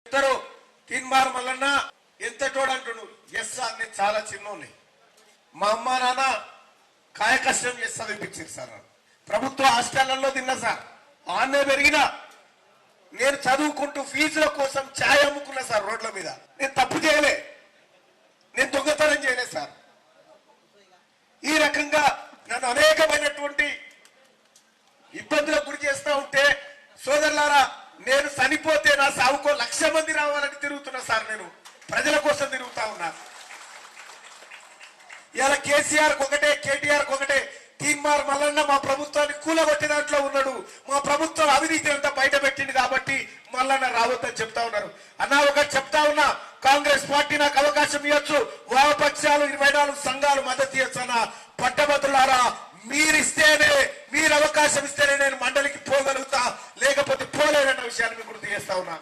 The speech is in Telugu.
ఇద్దరు తీన్మార్ మల్లన్న ఎంత తోడంటుడు ఎస్ సార్ నేను చాలా చిన్నోని మా అమ్మ నాన్న కాయ కష్టం చేసి చదివిపించారు సార్ ప్రభుత్వ హాస్టళ్లలో తిన్నా సార్ ఆన్నే పెరిగినా నేను చదువుకుంటూ ఫీజుల కోసం ఛాయ్ అమ్ముకున్నా సార్ రోడ్ల మీద నేను తప్పు చేయలే నేను దొంగతనం చేయలేదు సార్ ఈ రకంగా నన్ను అనేకమైనటువంటి ఇబ్బందులకు గురి చేస్తూ ఉంటే సోదరులారా నేను చనిపోతే నా సావుకో 1,00,000 మంది రావాలని తిరుగుతున్నా సార్ నేను ప్రజల కోసం తిరుగుతా ఉన్నా ఇలా కేసీఆర్ ఒకటే కేటీఆర్ ఒకటే తీన్మార్ మల్లన్న మా ప్రభుత్వాన్ని కూలగొట్టే దాంట్లో ఉన్నాడు మా ప్రభుత్వం అవినీతి అంతా బయట పెట్టింది కాబట్టి మల్లన్న రావద్దని చెప్తా ఉన్నారు అన్నా ఒకటి చెప్తా ఉన్నా కాంగ్రెస్ పార్టీ నాకు అవకాశం ఇవ్వచ్చు వామపక్షాలు 24 సంఘాలు మద్దతు ఇవ్వచ్చు అన్న పట్టభద్రులారా మీరు అవకాశం ఇస్తేనే నేను మండలికి పోగలుగుతా లేకపోతే పోలేదన్న విషయాన్ని మీకు గుర్తు చేస్తా ఉన్నా